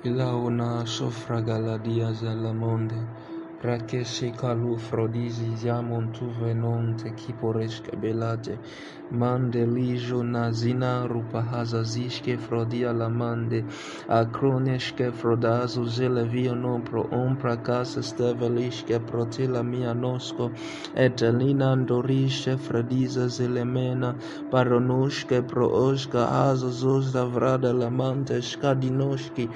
Ilaona sofragaladia zalamonde, rakeshe kalu frodizi ziamon tu venonte kiporesca belate, mande lijo nazina rupahaza zishke frodia la mande, acroneshke frodazo zelevio non pro ompra casa stevelishke protila mia nosco, etelina andorisce frediza zelemena, paronoshke pro oshka azo zozda vrada la mante skadinoshki,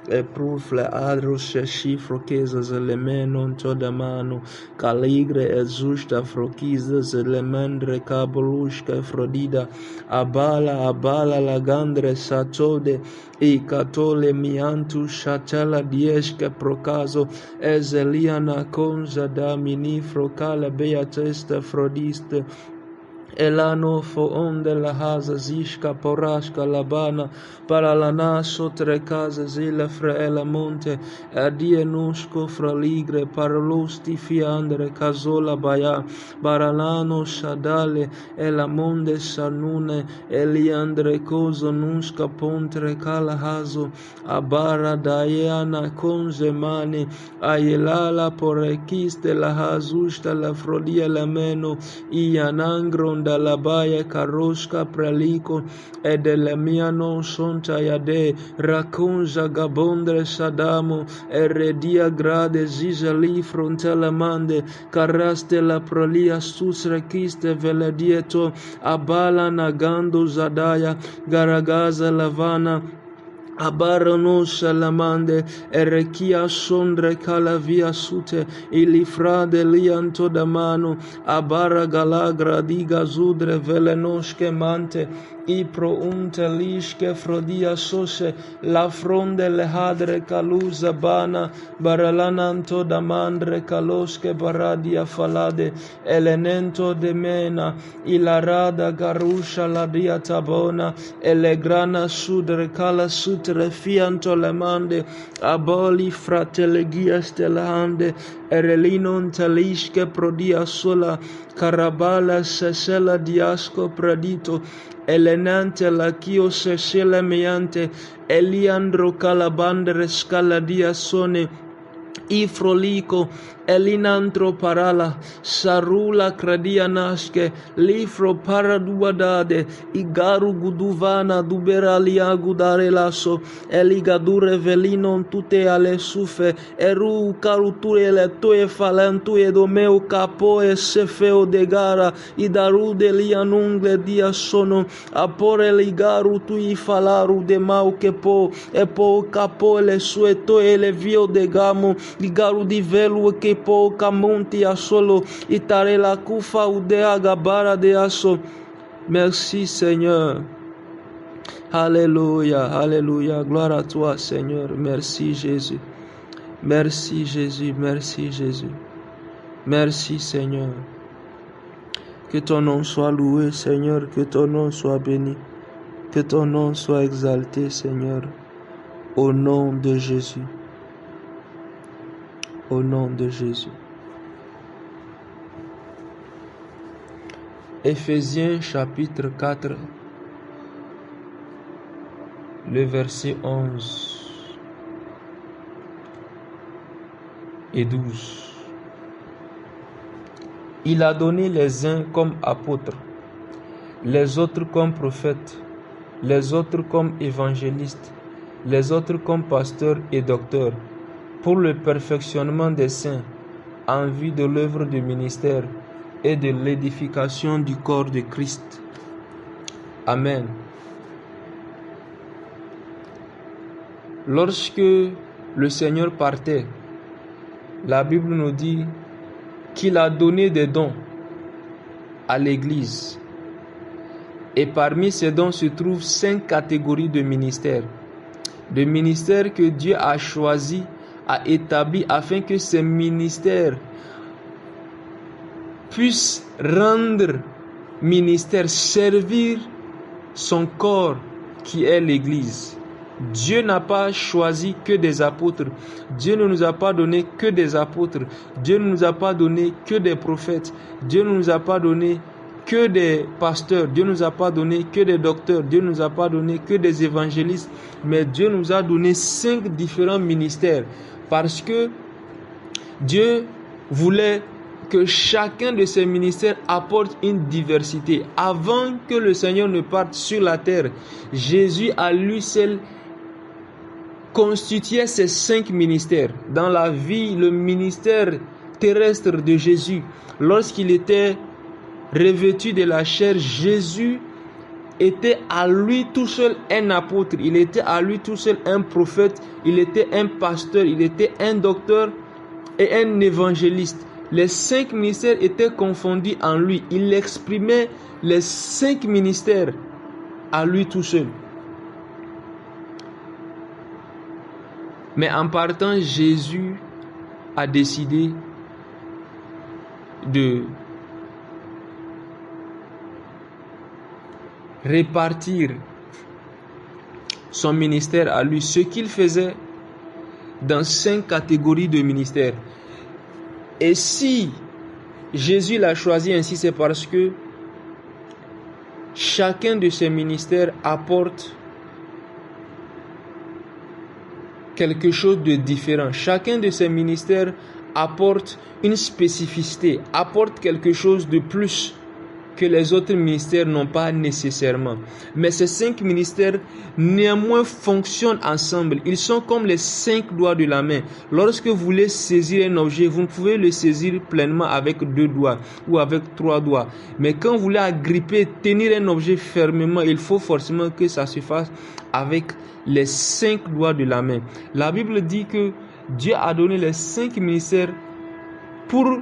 e prufle adrusce shifro chesas elemenon toda mano, caligre e zusta frochizas elemendre cabolushca frodida, abala la gandre satode, e catole miantu shatela diesca procaso, ezeliana conza da minifro cala beatesta frodiste, elano fo onde la haza zishka porashka labana para la naso tre casa zila fra la monte adie nusco fra ligre para lusti fiandre casola baya baralano shadale e la monde sanune eliandre coso nusca pontre cala hazo abara daiana conze mane ayelala porekiste la hazusta la frodia la meno ianangron da la baia caroska pralico e delle mia non sonta iade racconza gabondre sadamo e redia grade zizali frontela mande caraste la prolia susre kiste veledieto abala nagando zadaya garagaza lavana Abaronosha lamande erekia sondre calavia sute ilifrade lianto da mano abara galagra diga zudre velenoshke mante ipro unte lishke frodia sose la fronde le hadre caluza bana baralananto da mandre caloske baradia falade elenento de mena ilarada garusha la dia tabona elegrana sudre cala sutre fianto le mande aboli fratelegia stelahande erelinon talishke prodia sola carabala sesela diasco pradito elenante la chio sesela meante eliandro calabandre scaladia sone ifrolico elinantro parala sarula cradia nasce lifro paraduadade igaru guduvana duberalia gudare lasso eligadure velinon tute ale sufe eru caruture le toe falantue domeu capo e sefeo de gara idarude lianungle dia sono apore ligaru tui falaru de mau che po e po capo le sue toe le vio de gamo ligaru di velu che po camonti a solo itare la kufa udea gabara de aso. Merci Seigneur. Alléluia, alléluia, gloire à toi Seigneur. Merci Jésus. Merci Jésus, merci Jésus. Merci Seigneur. Que ton nom soit loué Seigneur, que ton nom soit béni. Que ton nom soit exalté Seigneur. Au nom de Jésus. Au nom de Jésus. Éphésiens chapitre 4, le verset 11 et 12. Il a donné les uns comme apôtres, les autres comme prophètes, les autres comme évangélistes, les autres comme pasteurs et docteurs, pour le perfectionnement des saints, en vue de l'œuvre du ministère et de l'édification du corps de Christ. Amen. Lorsque le Seigneur partait, la Bible nous dit qu'il a donné des dons à l'Église. Et parmi ces dons se trouvent 5 catégories de ministères. Des ministères que Dieu a choisis, a établis afin que ces ministères puissent rendre ministère, servir son corps qui est l'Église. Dieu n'a pas choisi que des apôtres. Dieu ne nous a pas donné que des apôtres. Dieu ne nous a pas donné que des prophètes. Dieu ne nous a pas donné que des pasteurs, Dieu ne nous a pas donné que des docteurs, Dieu ne nous a pas donné que des évangélistes, mais Dieu nous a donné 5 différents ministères parce que Dieu voulait que chacun de ces ministères apporte une diversité. Avant que le Seigneur ne parte sur la terre, Jésus à lui seul constituait ces 5 ministères. Dans la vie, le ministère terrestre de Jésus, lorsqu'il était revêtu de la chair, Jésus était à lui tout seul un apôtre, il était à lui tout seul un prophète, il était un pasteur, il était un docteur et un évangéliste. Les 5 ministères étaient confondus en lui. Il exprimait les 5 ministères à lui tout seul. Mais en partant, Jésus a décidé de répartir son ministère à lui, ce qu'il faisait dans 5 catégories de ministères. Et si Jésus l'a choisi ainsi, c'est parce que chacun de ces ministères apporte quelque chose de différent. Chacun de ces ministères apporte une spécificité, apporte quelque chose de plus que les autres ministères n'ont pas nécessairement. Mais ces 5 ministères néanmoins fonctionnent ensemble. Ils sont comme les 5 doigts de la main. Lorsque vous voulez saisir un objet, vous ne pouvez le saisir pleinement avec 2 doigts ou avec 3 doigts. Mais quand vous voulez agripper, tenir un objet fermement, il faut forcément que ça se fasse avec les 5 doigts de la main. La Bible dit que Dieu a donné les 5 ministères pour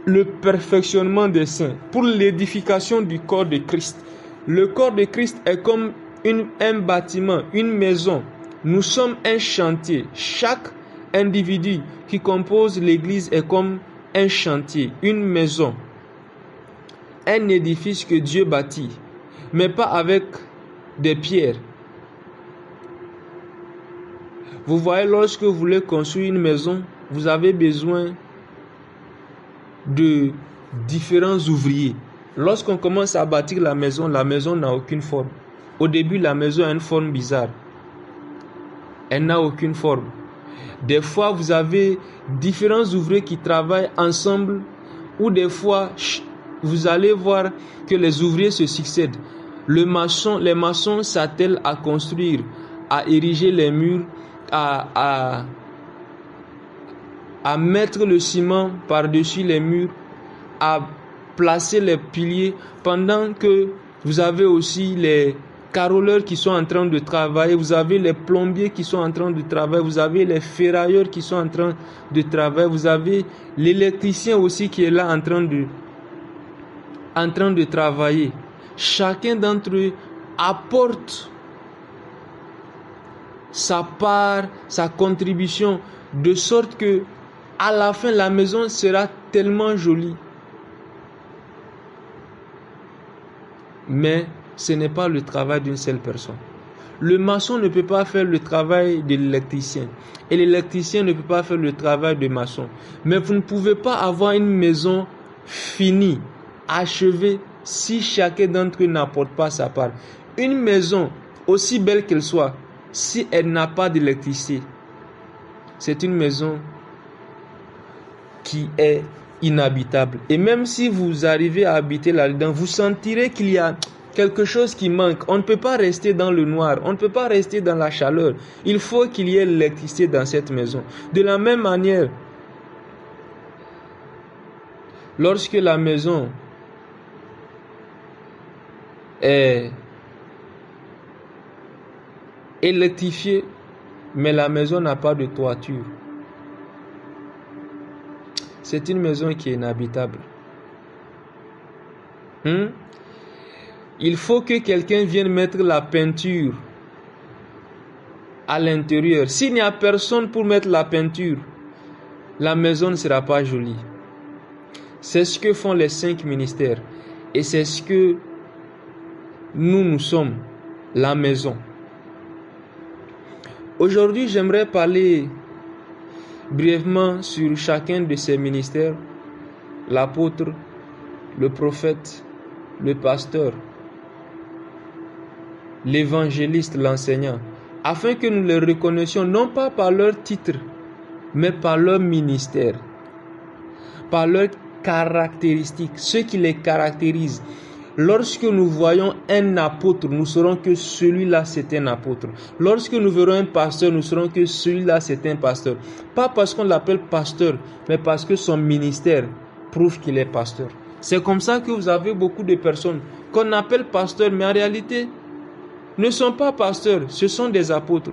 le perfectionnement des saints, pour l'édification du corps de Christ. Le corps de Christ est comme un bâtiment, une maison. Nous sommes un chantier. Chaque individu qui compose l'église est comme un chantier, une maison, un édifice que Dieu bâtit, mais pas avec des pierres. Vous voyez, lorsque vous voulez construire une maison, vous avez besoin de différents ouvriers. Lorsqu'on commence à bâtir la maison n'a aucune forme. Au début, la maison a une forme bizarre. Elle n'a aucune forme. Des fois, vous avez différents ouvriers qui travaillent ensemble, ou des fois, vous allez voir que les ouvriers se succèdent. Les maçons s'attellent à construire, à ériger les murs, à mettre le ciment par-dessus les murs, à placer les piliers, pendant que vous avez aussi les carreleurs qui sont en train de travailler, vous avez les plombiers qui sont en train de travailler, vous avez les ferrailleurs qui sont en train de travailler, vous avez l'électricien aussi qui est là en train de travailler. Chacun d'entre eux apporte sa part, sa contribution, de sorte que à la fin, la maison sera tellement jolie. Mais ce n'est pas le travail d'une seule personne. Le maçon ne peut pas faire le travail de l'électricien. Et l'électricien ne peut pas faire le travail de maçon. Mais vous ne pouvez pas avoir une maison finie, achevée, si chacun d'entre eux n'apporte pas sa part. Une maison, aussi belle qu'elle soit, si elle n'a pas d'électricité, c'est une maison qui est inhabitable. Et même si vous arrivez à habiter là-dedans, vous sentirez qu'il y a quelque chose qui manque. On ne peut pas rester dans le noir, on ne peut pas rester dans la chaleur. Il faut qu'il y ait l'électricité dans cette maison. De la même manière, lorsque la maison est électrifiée, mais la maison n'a pas de toiture, c'est une maison qui est inhabitable. Il faut que quelqu'un vienne mettre la peinture à l'intérieur. S'il n'y a personne pour mettre la peinture, la maison ne sera pas jolie. C'est ce que font les 5 ministères. Et c'est ce que nous sommes, la maison. Aujourd'hui, j'aimerais parler brièvement sur chacun de ces ministères: l'apôtre, le prophète, le pasteur, l'évangéliste, l'enseignant, afin que nous les reconnaissions non pas par leur titre, mais par leur ministère, par leurs caractéristiques, ce qui les caractérise. Lorsque nous voyons un apôtre, nous saurons que celui-là c'est un apôtre. Lorsque nous verrons un pasteur, nous saurons que celui-là c'est un pasteur. Pas parce qu'on l'appelle pasteur, mais parce que son ministère prouve qu'il est pasteur. C'est comme ça que vous avez beaucoup de personnes qu'on appelle pasteurs, mais en réalité ne sont pas pasteurs, ce sont des apôtres.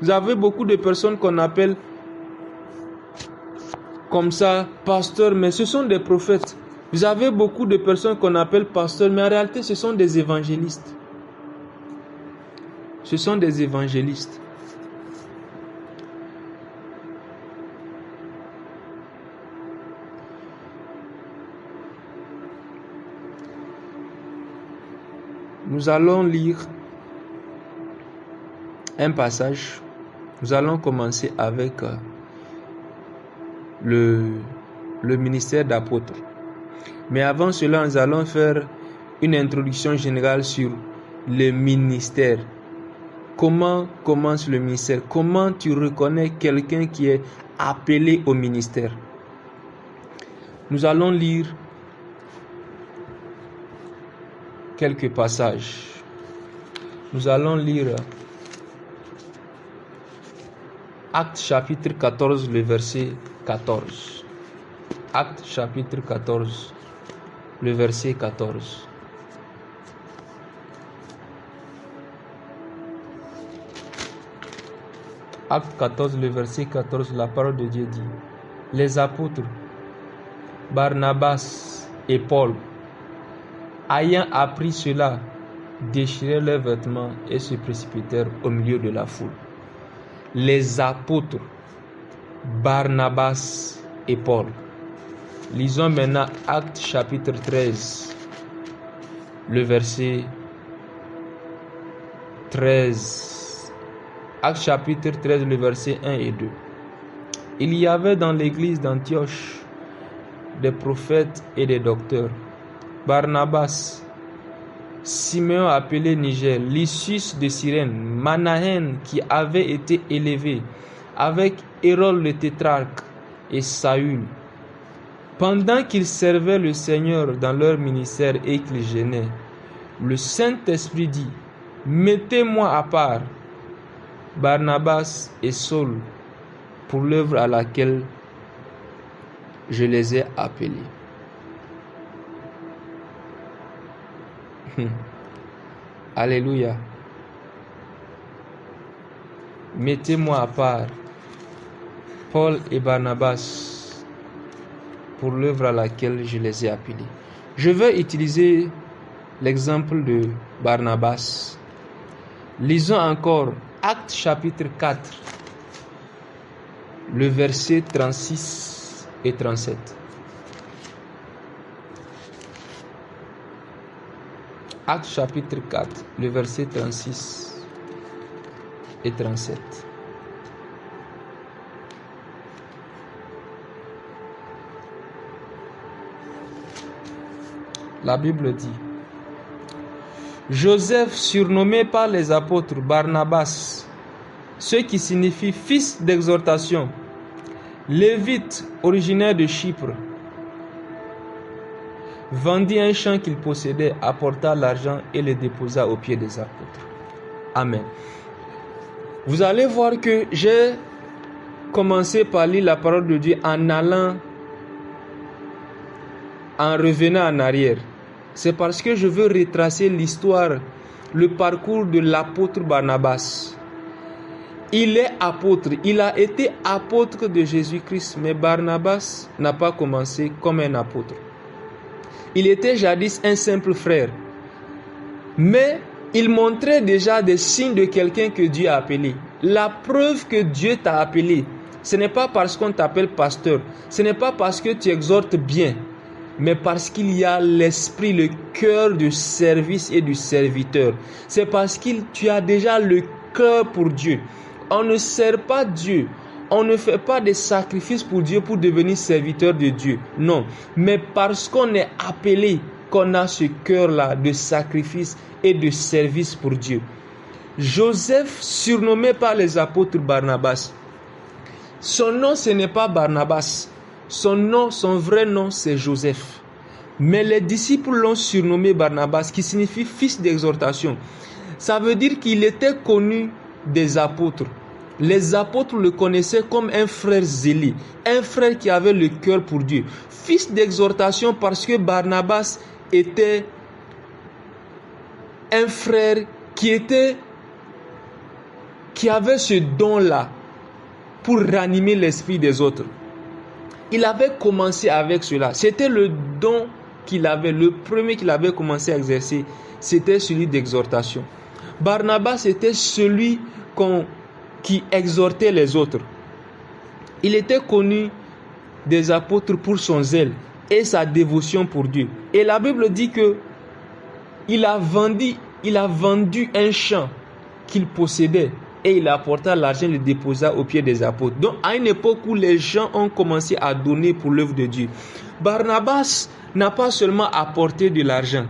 Vous avez beaucoup de personnes qu'on appelle comme ça pasteurs, mais ce sont des prophètes. Vous avez beaucoup de personnes qu'on appelle pasteurs, mais en réalité ce sont des évangélistes. Ce sont des évangélistes. Nous allons lire un passage. Nous allons commencer avec le ministère d'apôtre. Mais avant cela, nous allons faire une introduction générale sur le ministère. Comment commence le ministère? Comment tu reconnais quelqu'un qui est appelé au ministère? Nous allons lire quelques passages. Nous allons lire Actes chapitre 14, le verset 14. Actes chapitre 14, le verset 14. Acte 14, le verset 14, la parole de Dieu dit: les apôtres Barnabas et Paul, ayant appris cela, déchirèrent leurs vêtements et se précipitèrent au milieu de la foule. Les apôtres Barnabas et Paul. Lisons maintenant Actes chapitre 13, le verset 13. Actes chapitre 13, le verset 1 et 2. Il y avait dans l'église d'Antioche des prophètes et des docteurs: Barnabas, Simeon appelé Niger, Lysius de Cyrène, Manahen qui avait été élevé, avec Hérode le tétrarque et Saül. Pendant qu'ils servaient le Seigneur dans leur ministère et qu'ils jeûnaient, le Saint-Esprit dit: mettez-moi à part Barnabas et Saul pour l'œuvre à laquelle je les ai appelés. Alléluia. Mettez-moi à part Paul et Barnabas pour l'œuvre à laquelle je les ai appelés. Je vais utiliser l'exemple de Barnabas. Lisons encore Actes chapitre 4, le verset 36 et 37. Actes chapitre 4, le verset 36 et 37. La Bible dit: Joseph, surnommé par les apôtres Barnabas, ce qui signifie fils d'exhortation, lévite originaire de Chypre, vendit un champ qu'il possédait, apporta l'argent et le déposa aux pieds des apôtres. Amen. Vous allez voir que j'ai commencé par lire la parole de Dieu en revenant en arrière. C'est parce que je veux retracer l'histoire, le parcours de l'apôtre Barnabas. Il est apôtre, il a été apôtre de Jésus-Christ, mais Barnabas n'a pas commencé comme un apôtre. Il était jadis un simple frère, mais il montrait déjà des signes de quelqu'un que Dieu a appelé. La preuve que Dieu t'a appelé, ce n'est pas parce qu'on t'appelle pasteur, ce n'est pas parce que tu exhortes bien, mais parce qu'il y a l'esprit, le cœur du service et du serviteur. C'est parce que tu as déjà le cœur pour Dieu. On ne sert pas Dieu, On ne fait pas des sacrifices pour Dieu pour devenir serviteur de Dieu. Non. Mais parce qu'on est appelé, qu'on a ce cœur-là de sacrifice et de service pour Dieu. Joseph, surnommé par les apôtres Barnabas. Son nom, ce n'est pas Barnabas. Son vrai nom, c'est Joseph. Mais les disciples l'ont surnommé Barnabas, qui signifie fils d'exhortation. Ça veut dire qu'il était connu des apôtres. Les apôtres le connaissaient comme un frère zélé, un frère qui avait le cœur pour Dieu. Fils d'exhortation parce que Barnabas était un frère qui avait ce don-là pour ranimer l'esprit des autres. Il avait commencé avec cela. C'était le don qu'il avait, le premier qu'il avait commencé à exercer, c'était celui d'exhortation. Barnabas était celui qui exhortait les autres. Il était connu des apôtres pour son zèle et sa dévotion pour Dieu. Et la Bible dit que il a vendu un champ qu'il possédait et il apporta l'argent et le déposa aux pieds des apôtres. Donc à une époque où les gens ont commencé à donner pour l'œuvre de Dieu, Barnabas n'a pas seulement apporté de l'argent,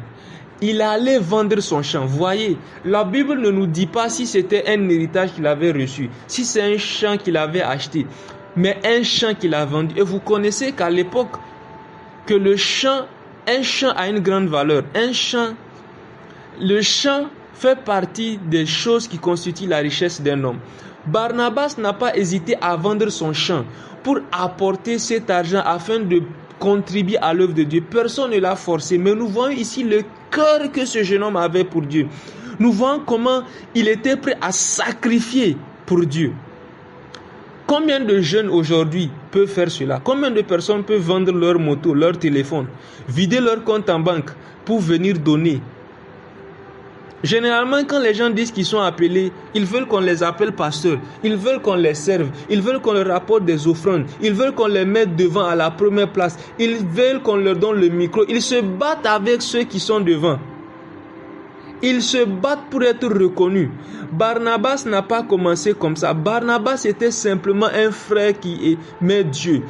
il allait vendre son champ. Voyez, la Bible ne nous dit pas si c'était un héritage qu'il avait reçu, si c'est un champ qu'il avait acheté, mais un champ qu'il a vendu. Et vous connaissez qu'à l'époque, que un champ a une grande valeur. Le champ fait partie des choses qui constituent la richesse d'un homme. Barnabas n'a pas hésité à vendre son champ pour apporter cet argent afin de contribuer à l'œuvre de Dieu. Personne ne l'a forcé, mais nous voyons ici le cœur que ce jeune homme avait pour Dieu. Nous voyons comment il était prêt à sacrifier pour Dieu. Combien de jeunes aujourd'hui peuvent faire cela? Combien de personnes peuvent vendre leur moto, leur téléphone, vider leur compte en banque pour venir donner? Généralement, quand les gens disent qu'ils sont appelés, ils veulent qu'on les appelle pasteurs, ils veulent qu'on les serve, ils veulent qu'on leur apporte des offrandes, ils veulent qu'on les mette devant à la première place, ils veulent qu'on leur donne le micro. Ils se battent avec ceux qui sont devant. Ils se battent pour être reconnus. Barnabas n'a pas commencé comme ça. Barnabas était simplement un frère qui aimait Dieu.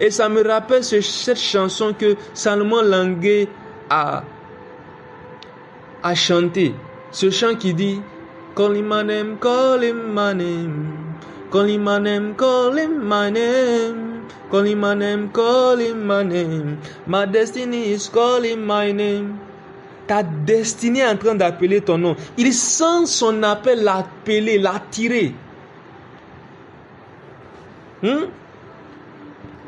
Et ça me rappelle cette chanson que Salomon Languet a chanté. Ce chant qui dit Call him my name, call him my name, call him my name, call him my name, call him my name, call him my name, my destiny is calling my name. Ta destinée est en train d'appeler ton nom. Il sent son appel l'appeler, l'attirer.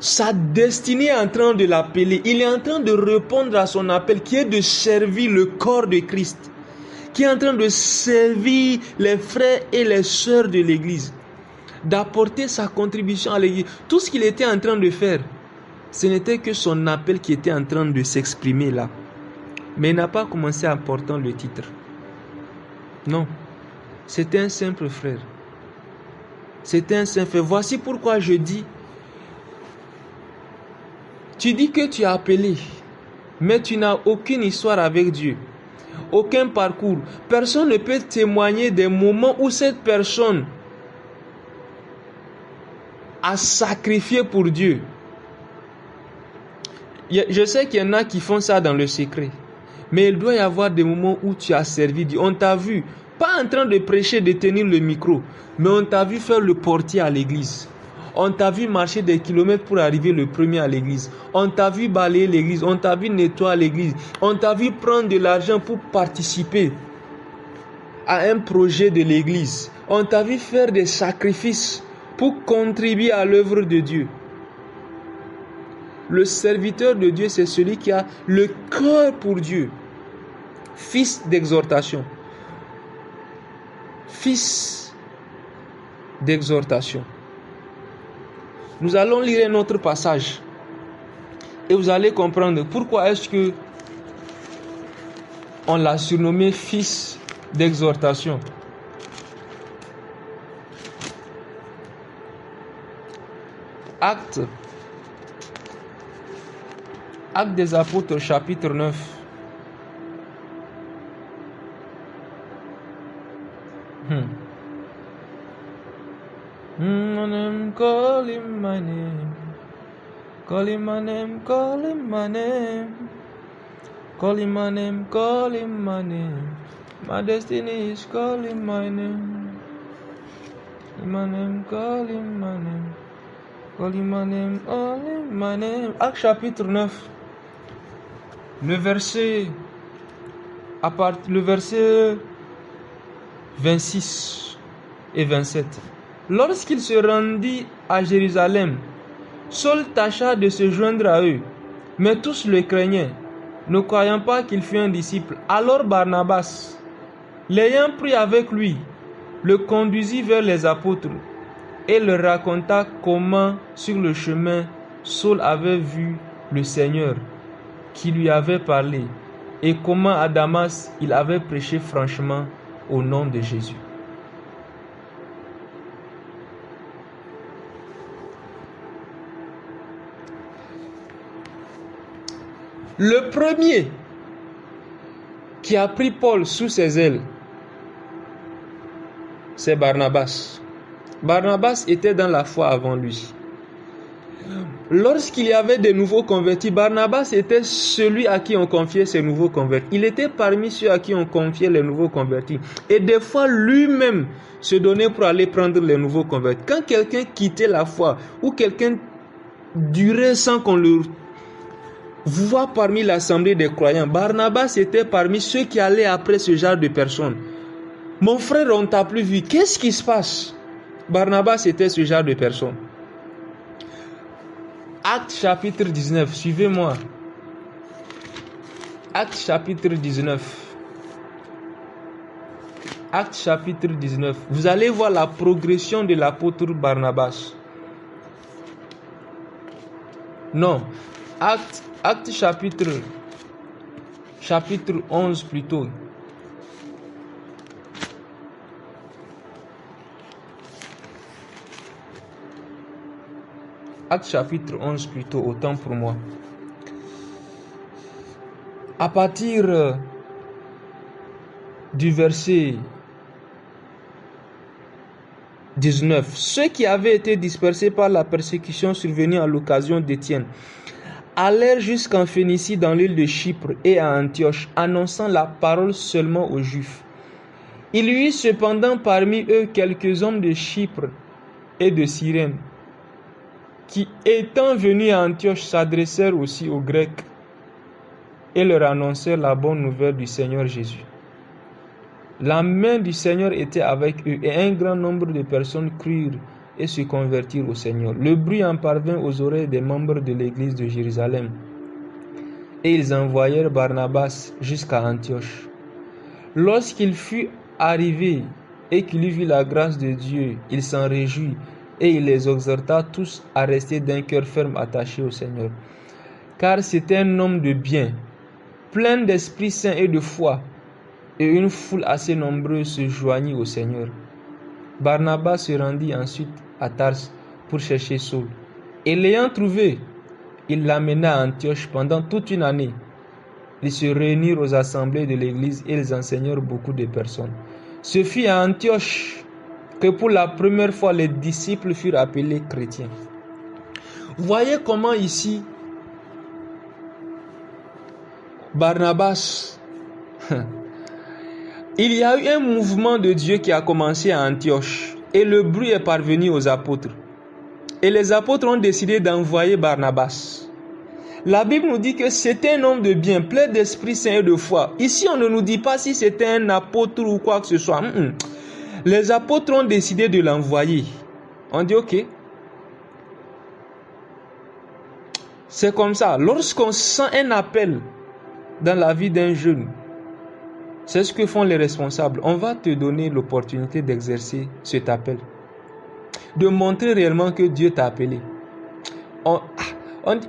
Sa destinée est en train de l'appeler. Il est en train de répondre à son appel qui est de servir le corps de Christ, qui est en train de servir les frères et les sœurs de l'église, d'apporter sa contribution à l'église. Tout ce qu'il était en train de faire, ce n'était que son appel qui était en train de s'exprimer là. Mais il n'a pas commencé en portant le titre. Non, c'était un simple frère. C'était un simple frère. Voici pourquoi je dis, tu dis que tu es appelé, mais tu n'as aucune histoire avec Dieu, aucun parcours. Personne ne peut témoigner des moments où cette personne a sacrifié pour Dieu. Je sais qu'il y en a qui font ça dans le secret, mais il doit y avoir des moments où tu as servi Dieu. On t'a vu, pas en train de prêcher, de tenir le micro, mais on t'a vu faire le portier à l'église. On t'a vu marcher des kilomètres pour arriver le premier à l'église. On t'a vu balayer l'église. On t'a vu nettoyer l'église. On t'a vu prendre de l'argent pour participer à un projet de l'église. On t'a vu faire des sacrifices pour contribuer à l'œuvre de Dieu. Le serviteur de Dieu, c'est celui qui a le cœur pour Dieu. Fils d'exhortation. Fils d'exhortation. Nous allons lire un autre passage et vous allez comprendre pourquoi est-ce que on l'a surnommé fils d'exhortation. Actes des Apôtres, chapitre 9. My name, call him my name. Call him my name, call him my name. Call him my name, call him my name. My destiny is calling my name. My name, call him my name. Call him my name, call him my name. Acte chapitre 9. Le verset 26 et 27. Lorsqu'il se rendit à Jérusalem, Saul tâcha de se joindre à eux, mais tous le craignaient, ne croyant pas qu'il fût un disciple. Alors Barnabas, l'ayant pris avec lui, le conduisit vers les apôtres et leur raconta comment, sur le chemin, Saul avait vu le Seigneur qui lui avait parlé et comment à Damas il avait prêché franchement au nom de Jésus. Le premier qui a pris Paul sous ses ailes, c'est Barnabas. Barnabas était dans la foi avant lui. Lorsqu'il y avait des nouveaux convertis, Barnabas était celui à qui on confiait ces nouveaux convertis. Il était parmi ceux à qui on confiait les nouveaux convertis. Et des fois, lui-même se donnait pour aller prendre les nouveaux convertis. Quand quelqu'un quittait la foi ou quelqu'un durait sans qu'on le voit parmi l'assemblée des croyants, Barnabas était parmi ceux qui allaient après ce genre de personnes. Mon frère, on t'a plus vu. Qu'est-ce qui se passe? Barnabas était ce genre de personne. Acte chapitre 19, suivez-moi. Acte chapitre 19. Acte chapitre 19. Vous allez voir la progression de l'apôtre Barnabas. Non. Acte chapitre 11 plutôt. Acte chapitre 11 plutôt, autant pour moi. À partir du verset 19, ceux qui avaient été dispersés par la persécution survenue à l'occasion d'Étienne allèrent jusqu'en Phénicie dans l'île de Chypre et à Antioche, annonçant la parole seulement aux Juifs. Il y eut cependant parmi eux quelques hommes de Chypre et de Cyrène, qui étant venus à Antioche s'adressèrent aussi aux Grecs et leur annoncèrent la bonne nouvelle du Seigneur Jésus. La main du Seigneur était avec eux et un grand nombre de personnes crurent et se convertirent au Seigneur. Le bruit en parvint aux oreilles des membres de l'église de Jérusalem et ils envoyèrent Barnabas jusqu'à Antioche. Lorsqu'il fut arrivé et qu'il eut vu la grâce de Dieu, il s'en réjouit et il les exhorta tous à rester d'un cœur ferme attaché au Seigneur. Car c'était un homme de bien, plein d'Esprit Saint et de foi, et une foule assez nombreuse se joignit au Seigneur. Barnabas se rendit ensuite à Tars pour chercher Saul, et l'ayant trouvé, il l'amena à Antioche pendant toute une année. Ils se réunirent aux assemblées de l'église et ils enseignèrent beaucoup de personnes. Ce fut à Antioche que pour la première fois les disciples furent appelés chrétiens. Voyez comment ici, Barnabas, il y a eu un mouvement de Dieu qui a commencé à Antioche et le bruit est parvenu aux apôtres. Et les apôtres ont décidé d'envoyer Barnabas. La Bible nous dit que c'était un homme de bien, plein d'Esprit Saint et de foi. Ici, on ne nous dit pas si c'était un apôtre ou quoi que ce soit. Les apôtres ont décidé de l'envoyer. On dit ok. C'est comme ça. Lorsqu'on sent un appel dans la vie d'un jeune, c'est ce que font les responsables. On va te donner l'opportunité d'exercer cet appel. De montrer réellement que Dieu t'a appelé. On dit,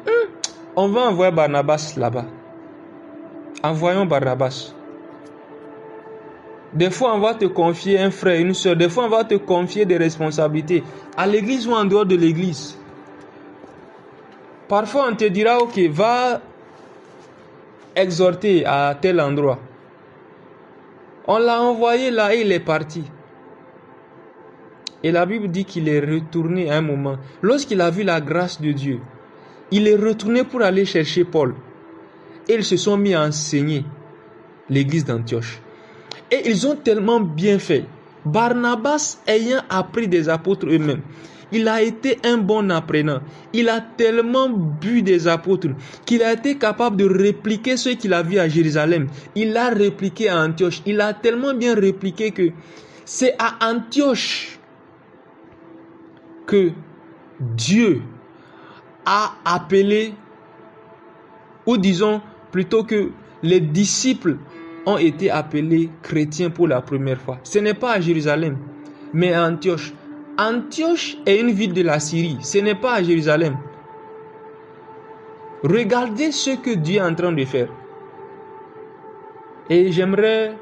on va envoyer Barnabas là-bas. Envoyons Barnabas. Des fois, on va te confier un frère, une soeur. Des fois, on va te confier des responsabilités. À l'église ou en dehors de l'église. Parfois, on te dira, ok, va exhorter à tel endroit. On l'a envoyé là et il est parti. Et la Bible dit qu'il est retourné à un moment. Lorsqu'il a vu la grâce de Dieu, il est retourné pour aller chercher Paul. Et ils se sont mis à enseigner l'église d'Antioche. Et ils ont tellement bien fait. Barnabas ayant appris des apôtres eux-mêmes, il a été un bon apprenant. Il a tellement bu des apôtres qu'il a été capable de répliquer ce qu'il a vu à Jérusalem. Il l'a répliqué à Antioche. Il a tellement bien répliqué que c'est à Antioche que Dieu a appelé, ou disons plutôt que les disciples ont été appelés chrétiens pour la première fois. Ce n'est pas à Jérusalem, mais à Antioche. Antioche est une ville de la Syrie, ce n'est pas à Jérusalem. Regardez ce que Dieu est en train de faire. Et j'aimerais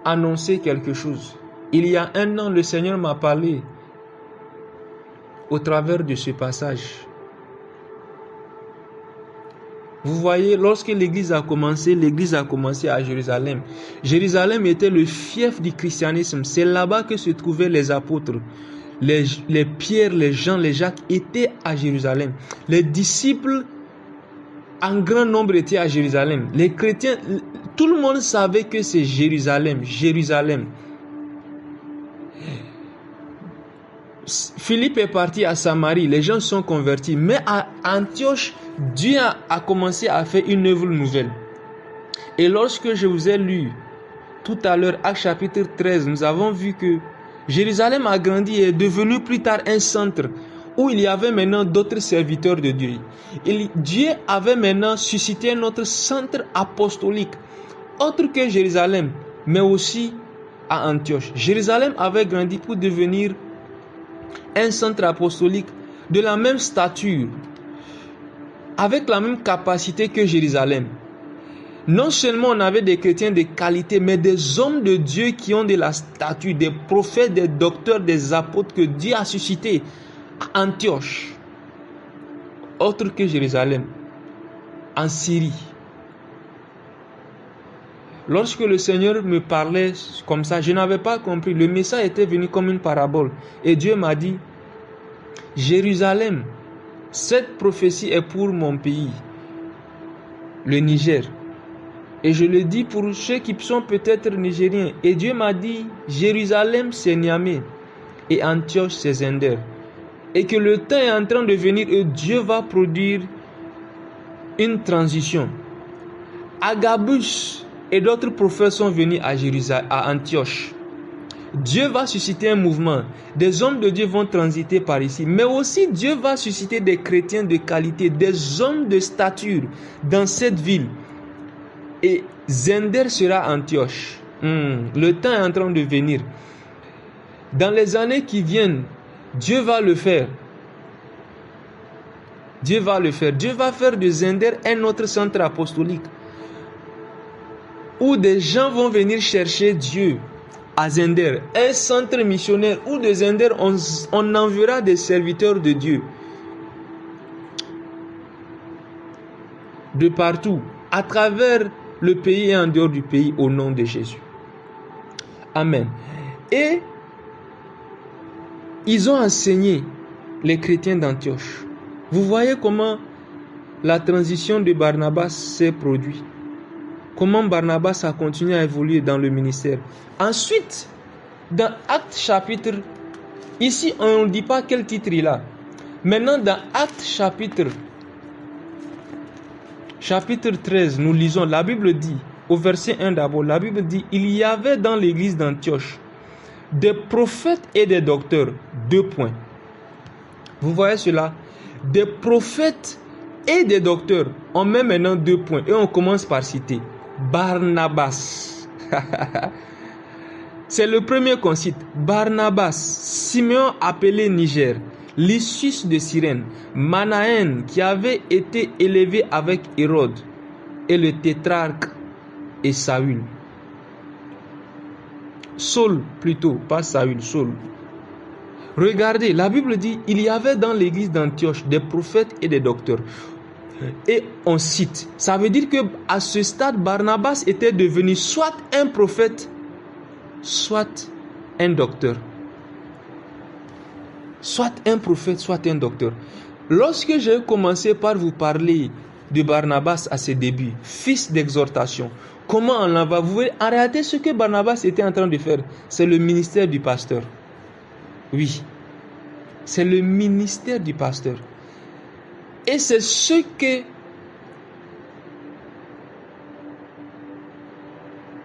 annoncer quelque chose. Il y a un an, le Seigneur m'a parlé au travers de ce passage. Vous voyez, lorsque l'église a commencé à Jérusalem. Jérusalem était le fief du christianisme. C'est là-bas que se trouvaient les apôtres. Les Pierre, les Jean, les Jacques étaient à Jérusalem. Les disciples, en grand nombre, étaient à Jérusalem. Les chrétiens, tout le monde savait que c'est Jérusalem. Jérusalem. Philippe est parti à Samarie, les gens sont convertis. Mais à Antioche, Dieu a commencé à faire une œuvre nouvelle. Et lorsque je vous ai lu tout à l'heure, Actes chapitre 13, nous avons vu que Jérusalem a grandi et est devenu plus tard un centre où il y avait maintenant d'autres serviteurs de Dieu. Dieu avait maintenant suscité notre centre apostolique, autre que Jérusalem, mais aussi à Antioche. Jérusalem avait grandi pour devenir un centre apostolique de la même stature, avec la même capacité que Jérusalem. Non seulement on avait des chrétiens de qualité, mais des hommes de Dieu qui ont de la stature, des prophètes, des docteurs, des apôtres que Dieu a suscités à Antioche, autre que Jérusalem, en Syrie. Lorsque le Seigneur me parlait comme ça, je n'avais pas compris. Le message était venu comme une parabole. Et Dieu m'a dit, Jérusalem, cette prophétie est pour mon pays, le Niger. Et je le dis pour ceux qui sont peut-être nigériens. Et Dieu m'a dit, Jérusalem c'est Niamey et Antioche c'est Zender. Et que le temps est en train de venir et Dieu va produire une transition. Agabus et d'autres prophètes sont venus à Antioche. Dieu va susciter un mouvement. Des hommes de Dieu vont transiter par ici. Mais aussi Dieu va susciter des chrétiens de qualité, des hommes de stature dans cette ville. Et Zender sera Antioche. Le temps est en train de venir. Dans les années qui viennent, Dieu va le faire. Dieu va le faire. Dieu va faire de Zender un autre centre apostolique, où des gens vont venir chercher Dieu à Zender. Un centre missionnaire où de Zender, on enverra des serviteurs de Dieu de partout, à travers le pays et en dehors du pays, au nom de Jésus. Amen. Et ils ont enseigné les chrétiens d'Antioche. Vous voyez comment la transition de Barnabas s'est produite. Comment Barnabas a continué à évoluer dans le ministère. Ensuite, dans Actes chapitre, ici on ne dit pas quel titre il a. Maintenant dans Actes chapitre 13, nous lisons, la Bible dit, au verset 1 d'abord, la Bible dit, il y avait dans l'église d'Antioche des prophètes et des docteurs. 2 points. Vous voyez cela? Des prophètes et des docteurs. On met maintenant 2 points et on commence par citer Barnabas. C'est le premier qu'on cite. Barnabas, Simeon appelé Niger, Lysius de Cyrène, Manaën qui avait été élevé avec Hérode et le tétrarque et Saül. Saul plutôt, pas Saül, Saul. Regardez, la Bible dit, il y avait dans l'église d'Antioche des prophètes et des docteurs. Et on cite. Ça veut dire que à ce stade, Barnabas était devenu soit un prophète, soit un docteur. Soit un prophète, soit un docteur. Lorsque j'ai commencé par vous parler de Barnabas à ses débuts, fils d'exhortation, comment on en va? Vous voyez, en réalité, ce que Barnabas était en train de faire, c'est le ministère du pasteur. Oui, c'est le ministère du pasteur. Et c'est ce que...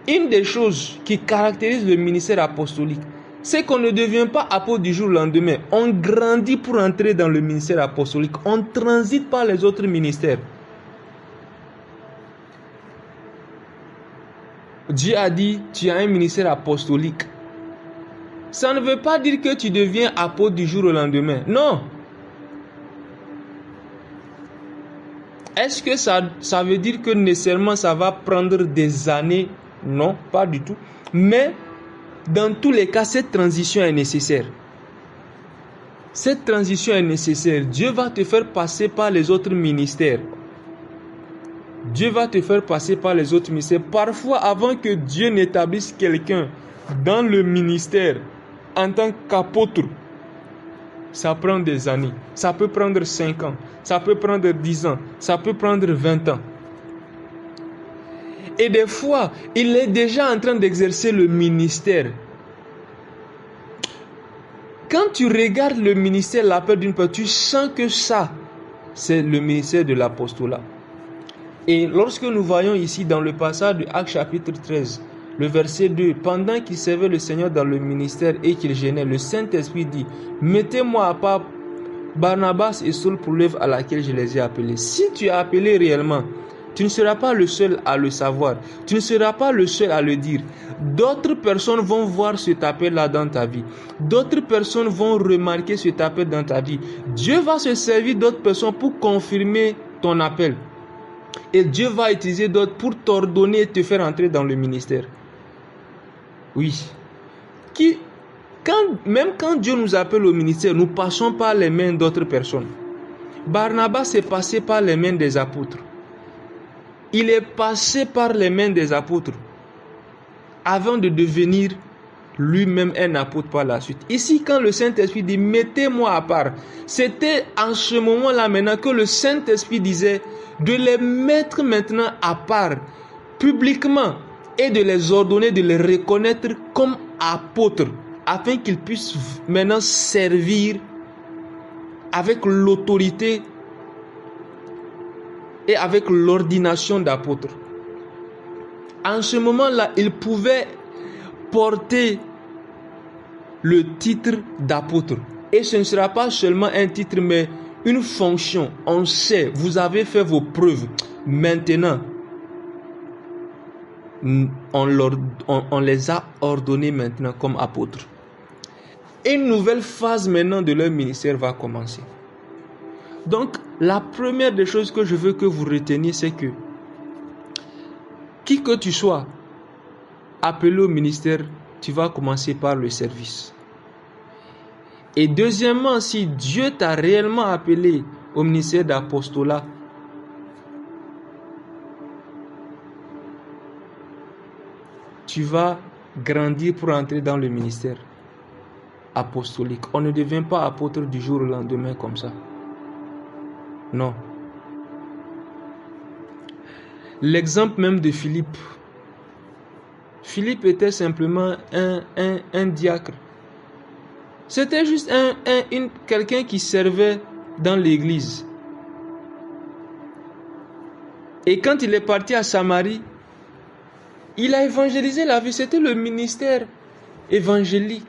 Une des choses qui caractérise le ministère apostolique, c'est qu'on ne devient pas apôtre du jour au lendemain. On grandit pour entrer dans le ministère apostolique. On transite par les autres ministères. Dieu a dit, tu as un ministère apostolique. Ça ne veut pas dire que tu deviens apôtre du jour au lendemain. Non. Est-ce que ça veut dire que nécessairement ça va prendre des années? Non, pas du tout. Mais dans tous les cas, cette transition est nécessaire. Cette transition est nécessaire. Dieu va te faire passer par les autres ministères. Dieu va te faire passer par les autres ministères. Parfois, avant que Dieu n'établisse quelqu'un dans le ministère en tant qu'apôtre, ça prend des années. Ça peut prendre 5 ans. Ça peut prendre 10 ans. Ça peut prendre 20 ans. Et des fois, il est déjà en train d'exercer le ministère. Quand tu regardes le ministère, l'appel d'une part, tu sens que ça, c'est le ministère de l'apostolat. Et lorsque nous voyons ici dans le passage de Actes chapitre 13, le verset 2, pendant qu'il servait le Seigneur dans le ministère et qu'il jeûnait, le Saint-Esprit dit, mettez-moi à part Barnabas et Saul pour l'œuvre à laquelle je les ai appelés. Si tu es appelé réellement, tu ne seras pas le seul à le savoir. Tu ne seras pas le seul à le dire. D'autres personnes vont voir cet appel-là dans ta vie. D'autres personnes vont remarquer cet appel dans ta vie. Dieu va se servir d'autres personnes pour confirmer ton appel. Et Dieu va utiliser d'autres pour t'ordonner et te faire entrer dans le ministère. Oui. Même quand Dieu nous appelle au ministère, nous passons par les mains d'autres personnes. Barnabas est passé par les mains des apôtres. Il est passé par les mains des apôtres avant de devenir lui-même un apôtre par la suite. Ici, quand le Saint-Esprit dit « mettez-moi à part », c'était en ce moment-là maintenant que le Saint-Esprit disait de les mettre maintenant à part publiquement et de les ordonner, de les reconnaître comme apôtres afin qu'ils puissent maintenant servir avec l'autorité et avec l'ordination d'apôtre. En ce moment-là, il pouvait porter le titre d'apôtre. Et ce ne sera pas seulement un titre, mais une fonction. On sait, vous avez fait vos preuves. Maintenant, on les a ordonnés maintenant comme apôtres. Une nouvelle phase maintenant de leur ministère va commencer. Donc, la première des choses que je veux que vous reteniez, c'est que qui que tu sois appelé au ministère, tu vas commencer par le service. Et deuxièmement, si Dieu t'a réellement appelé au ministère d'apostolat, tu vas grandir pour entrer dans le ministère apostolique. On ne devient pas apôtre du jour au lendemain comme ça. Non. L'exemple même de Philippe. Philippe était simplement un diacre. C'était juste quelqu'un qui servait dans l'église. Et quand il est parti à Samarie, il a évangélisé la ville. C'était le ministère évangélique.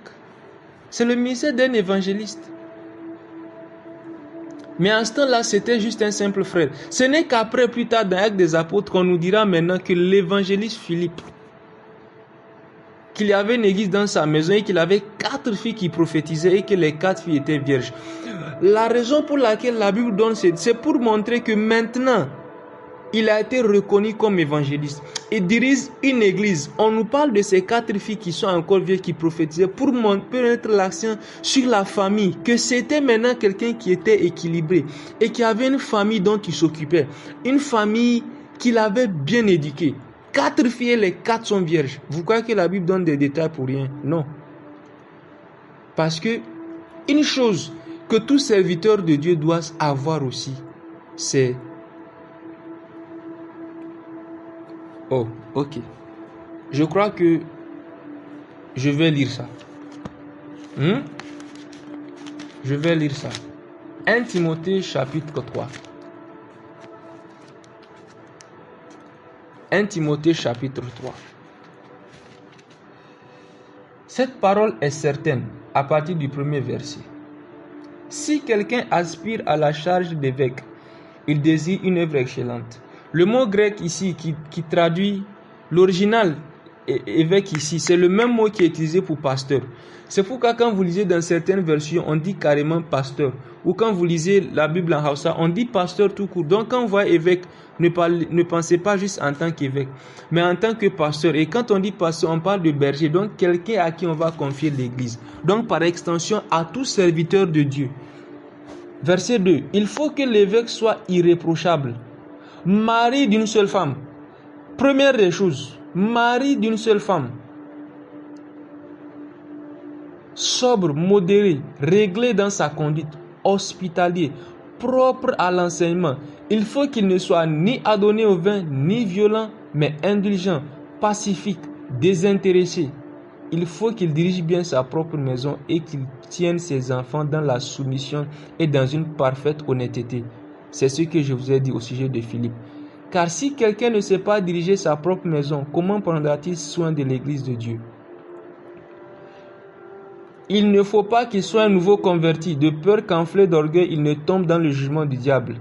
C'est le ministère d'un évangéliste. Mais en ce temps-là, c'était juste un simple frère. Ce n'est qu'après, plus tard, dans Actes des Apôtres, qu'on nous dira maintenant que l'évangéliste Philippe, qu'il y avait une église dans sa maison et qu'il avait 4 filles qui prophétisaient et que les 4 filles étaient vierges. La raison pour laquelle la Bible donne, c'est pour montrer que maintenant, il a été reconnu comme évangéliste et dirige une église. On nous parle de ces 4 filles qui sont encore vieilles, qui prophétisaient pour mettre l'accent sur la famille, que c'était maintenant quelqu'un qui était équilibré et qui avait une famille dont il s'occupait, une famille qu'il avait bien éduquée. 4 filles et les 4 sont vierges. Vous croyez que la Bible donne des détails pour rien? Non. Parce que une chose que tout serviteur de Dieu doit avoir aussi, c'est... Oh, ok. Je crois que je vais lire ça. Je vais lire ça. 1 Timothée chapitre 3. 1 Timothée chapitre 3. Cette parole est certaine à partir du premier verset. Si quelqu'un aspire à la charge d'évêque, il désire une œuvre excellente. Le mot grec ici qui traduit l'original évêque ici, c'est le même mot qui est utilisé pour pasteur. C'est pourquoi quand vous lisez dans certaines versions, on dit carrément pasteur. Ou quand vous lisez la Bible en Hausa, on dit pasteur tout court. Donc quand on voit évêque, ne pensez pas juste en tant qu'évêque, mais en tant que pasteur. Et quand on dit pasteur, on parle de berger. Donc quelqu'un à qui on va confier l'église. Donc par extension, à tout serviteur de Dieu. Verset 2. Il faut que l'évêque soit irréprochable. Mari d'une seule femme. Première des choses. Mari d'une seule femme. Sobre, modéré, réglé dans sa conduite, hospitalier, propre à l'enseignement. Il faut qu'il ne soit ni adonné au vin, ni violent, mais indulgent, pacifique, désintéressé. Il faut qu'il dirige bien sa propre maison et qu'il tienne ses enfants dans la soumission et dans une parfaite honnêteté. C'est ce que je vous ai dit au sujet de Philippe. Car si quelqu'un ne sait pas diriger sa propre maison, comment prendra-t-il soin de l'église de Dieu? Il ne faut pas qu'il soit un nouveau converti, de peur qu'enflé d'orgueil, il ne tombe dans le jugement du diable.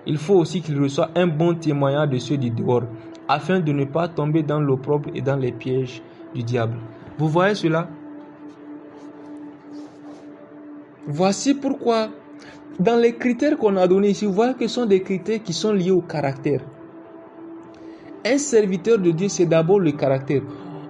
Il faut aussi qu'il reçoive un bon témoignage de ceux du dehors, afin de ne pas tomber dans l'opprobre et dans les pièges du diable. Vous voyez cela? Voici pourquoi, dans les critères qu'on a donnés ici, vous voyez que ce sont des critères qui sont liés au caractère. Un serviteur de Dieu, c'est d'abord le caractère.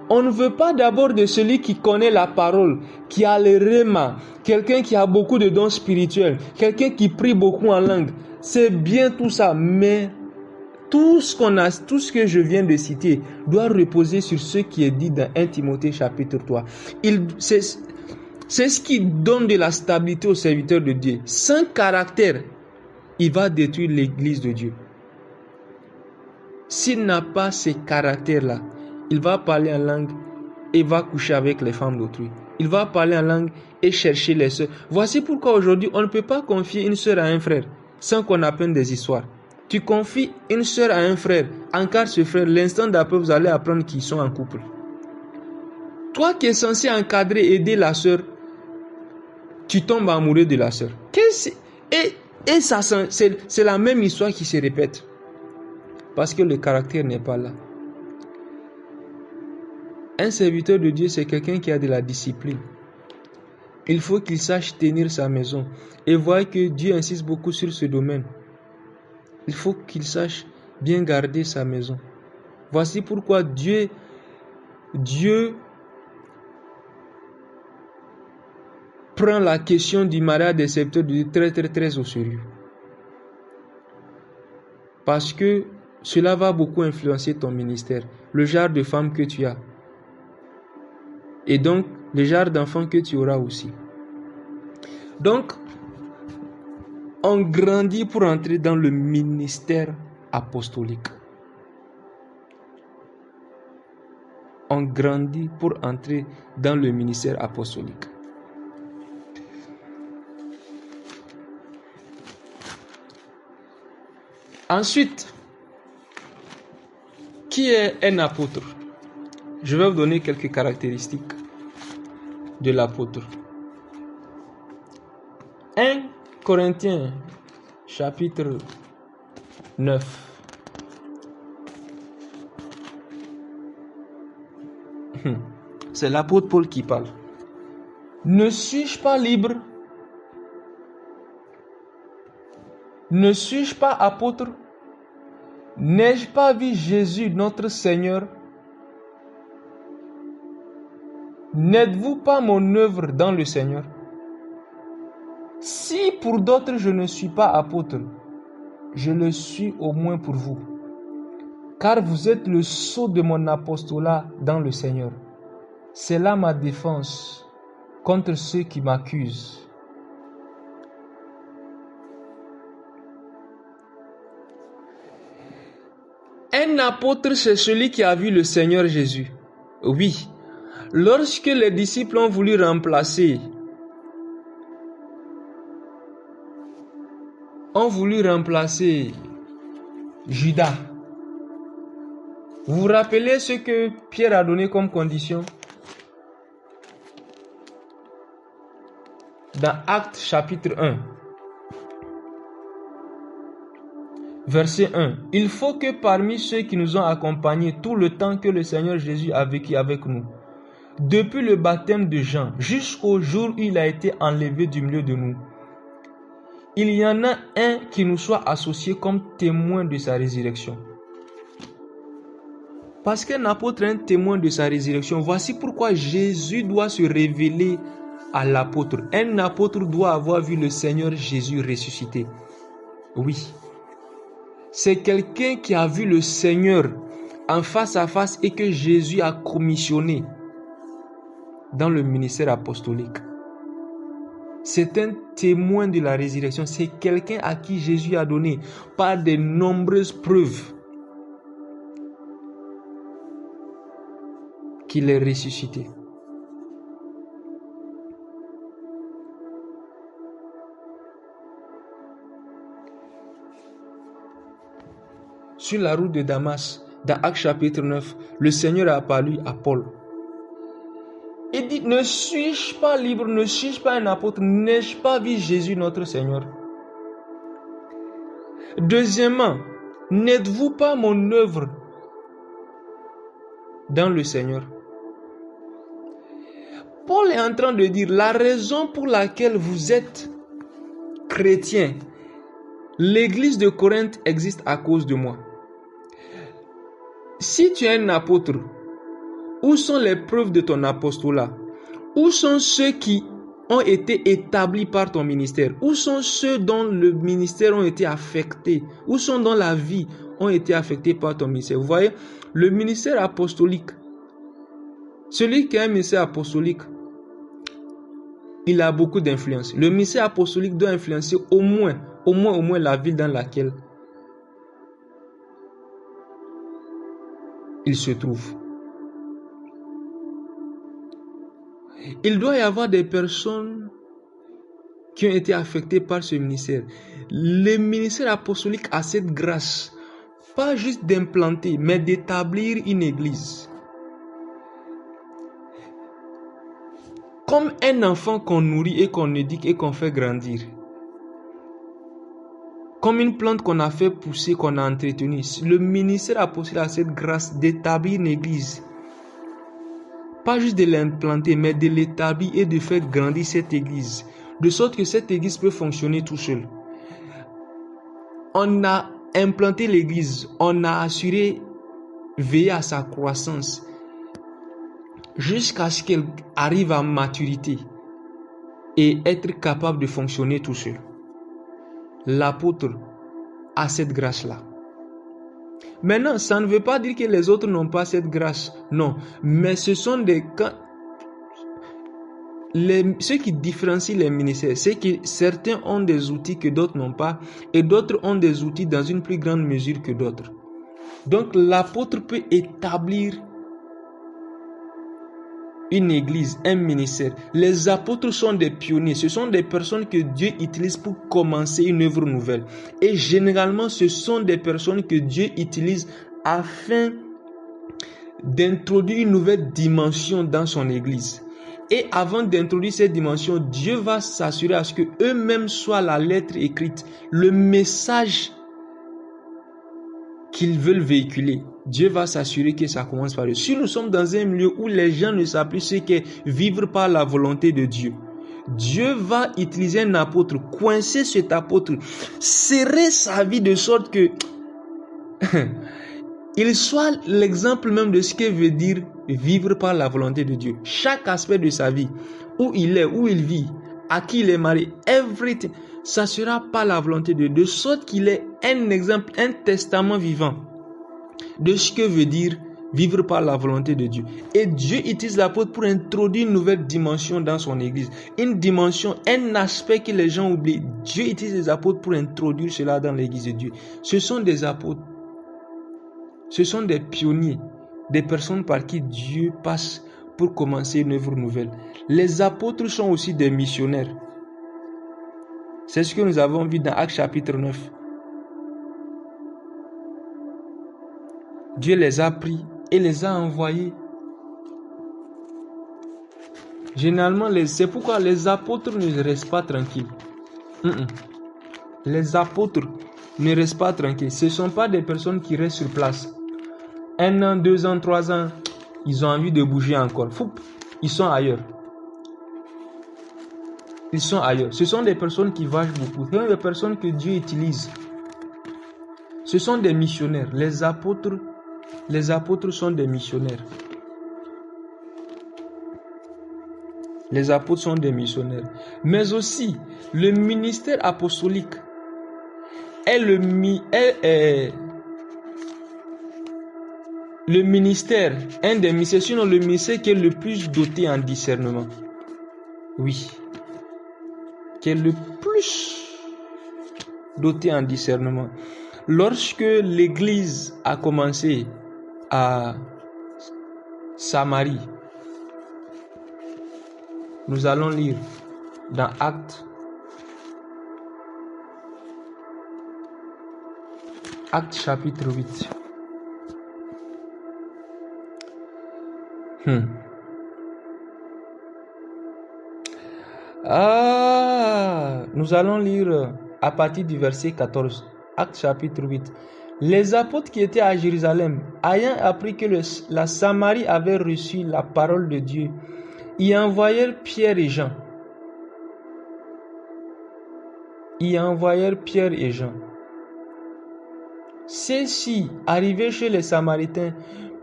On ne veut pas d'abord de celui qui connaît la parole, qui a le réma, quelqu'un qui a beaucoup de dons spirituels, quelqu'un qui prie beaucoup en langue. C'est bien tout ça, mais tout ce que je viens de citer doit reposer sur ce qui est dit dans 1 Timothée chapitre 3. C'est ce qui donne de la stabilité au serviteur de Dieu. Sans caractère, il va détruire l'église de Dieu. S'il n'a pas ces caractères-là, il va parler en langue et va coucher avec les femmes d'autrui. Il va parler en langue et chercher les sœurs. Voici pourquoi aujourd'hui, on ne peut pas confier une sœur à un frère sans qu'on apprenne des histoires. Tu confies une sœur à un frère, encadre ce frère, l'instant d'après, vous allez apprendre qu'ils sont en couple. Toi qui es censé encadrer, aider la sœur, tu tombes amoureux de la sœur. Et ça, c'est la même histoire qui se répète. Parce que le caractère n'est pas là. Un serviteur de Dieu, c'est quelqu'un qui a de la discipline. Il faut qu'il sache tenir sa maison. Et voir que Dieu insiste beaucoup sur ce domaine. Il faut qu'il sache bien garder sa maison. Voici pourquoi Dieu prend la question du mariage des serviteurs de Dieu très au sérieux. Parce que cela va beaucoup influencer ton ministère, le genre de femme que tu as. Et donc, le genre d'enfant que tu auras aussi. Donc, on grandit pour entrer dans le ministère apostolique. On grandit pour entrer dans le ministère apostolique. Ensuite, qui est un apôtre? Je vais vous donner quelques caractéristiques de l'apôtre. 1 Corinthiens chapitre 9. C'est l'apôtre Paul qui parle. Ne suis-je pas libre? Ne suis-je pas apôtre? N'ai-je pas vu Jésus notre Seigneur? N'êtes-vous pas mon œuvre dans le Seigneur? Si pour d'autres je ne suis pas apôtre, je le suis au moins pour vous. Car vous êtes le sceau de mon apostolat dans le Seigneur. C'est là ma défense. contre ceux qui m'accusent. Un apôtre, c'est celui qui a vu le Seigneur Jésus. Oui, lorsque les disciples ont voulu remplacer Judas, vous vous rappelez ce que Pierre a donné comme condition? Dans Actes chapitre 1, verset 1. Il faut que parmi ceux qui nous ont accompagnés tout le temps que le Seigneur Jésus a vécu avec nous, depuis le baptême de Jean jusqu'au jour où il a été enlevé du milieu de nous, il y en a un qui nous soit associé comme témoin de sa résurrection. Parce qu'un apôtre est un témoin de sa résurrection. Voici pourquoi Jésus doit se révéler à l'apôtre. Un apôtre doit avoir vu le Seigneur Jésus ressuscité. Oui. C'est quelqu'un qui a vu le Seigneur en face à face et que Jésus a commissionné dans le ministère apostolique. C'est un témoin de la résurrection. C'est quelqu'un à qui Jésus a donné par de nombreuses preuves qu'il est ressuscité. Sur la route de Damas, dans Actes chapitre 9, le Seigneur a apparu à Paul. Il dit, ne suis-je pas libre, ne suis-je pas un apôtre, n'ai-je pas vu Jésus notre Seigneur? Deuxièmement, n'êtes-vous pas mon œuvre dans le Seigneur? Paul est en train de dire, la raison pour laquelle vous êtes chrétien, l'église de Corinthe existe à cause de moi. Si tu es un apôtre, où sont les preuves de ton apostolat? Où sont ceux qui ont été établis par ton ministère? Où sont ceux dont le ministère ont été affectés? Où sont dont la vie ont été affectés par ton ministère? Vous voyez, le ministère apostolique, celui qui a un ministère apostolique, il a beaucoup d'influence. Le ministère apostolique doit influencer au moins la ville dans laquelle il se trouve. Il doit y avoir des personnes qui ont été affectées par ce ministère. Le ministère apostolique a cette grâce, pas juste d'implanter, mais d'établir une église. Comme un enfant qu'on nourrit et qu'on éduque et qu'on fait grandir. Comme une plante qu'on a fait pousser, qu'on a entretenue. Le ministère apostolique a cette grâce d'établir une église. Pas juste de l'implanter, mais de l'établir et de faire grandir cette église. De sorte que cette église peut fonctionner tout seul. On a implanté l'église, on a assuré, veiller à sa croissance, jusqu'à ce qu'elle arrive à maturité et être capable de fonctionner tout seul. L'apôtre a cette grâce-là. Maintenant, ça ne veut pas dire que les autres n'ont pas cette grâce. Non, mais ce sont des cas. Ce qui différencie les ministères, c'est que certains ont des outils que d'autres n'ont pas et d'autres ont des outils dans une plus grande mesure que d'autres. Donc, l'apôtre peut établir une église, un ministère. Les apôtres sont des pionniers. Ce sont des personnes que Dieu utilise pour commencer une œuvre nouvelle. Et généralement, ce sont des personnes que Dieu utilise afin d'introduire une nouvelle dimension dans son église. Et avant d'introduire cette dimension, Dieu va s'assurer à ce que eux-mêmes soient la lettre écrite, le message qu'ils veulent véhiculer. Dieu va s'assurer que ça commence par eux. Si nous sommes dans un milieu où les gens ne savent plus ce qu'est vivre par la volonté de Dieu, Dieu va utiliser un apôtre, coincer cet apôtre, serrer sa vie de sorte que il soit l'exemple même de ce que veut dire vivre par la volonté de Dieu. Chaque aspect de sa vie, où il est, où il vit, à qui il est marié, everything, ça sera par la volonté de Dieu, de sorte qu'il est un exemple, un testament vivant de ce que veut dire vivre par la volonté de Dieu. Et Dieu utilise l'apôtre pour introduire une nouvelle dimension dans son église. Une dimension, un aspect que les gens oublient. Dieu utilise les apôtres pour introduire cela dans l'église de Dieu. Ce sont des apôtres. Ce sont des pionniers, des personnes par qui Dieu passe pour commencer une œuvre nouvelle. Les apôtres sont aussi des missionnaires. C'est ce que nous avons vu dans Actes chapitre 9. Dieu les a pris et les a envoyés. Généralement, c'est pourquoi les apôtres ne restent pas tranquilles. Les apôtres ne restent pas tranquilles. Ce ne sont pas des personnes qui restent sur place. 1 an, 2 ans, 3 ans, ils ont envie de bouger encore. Ils sont ailleurs. Ils sont ailleurs. Ce sont des personnes qui voyagent beaucoup. Ce sont des personnes que Dieu utilise. Ce sont des missionnaires. Les apôtres sont des missionnaires. Les apôtres sont des missionnaires. Mais aussi, le ministère apostolique est le ministère, un des ministères, sinon le ministère qui est le plus doté en discernement. Oui. Qui est le plus doté en discernement. Lorsque l'église a commencé à Samarie, nous allons lire dans Actes chapitre 8. Nous allons lire à partir du verset 14. Actes chapitre 8. Les apôtres qui étaient à Jérusalem, ayant appris que la Samarie avait reçu la parole de Dieu, y envoyèrent Pierre et Jean. Ceux-ci, arrivés chez les Samaritains,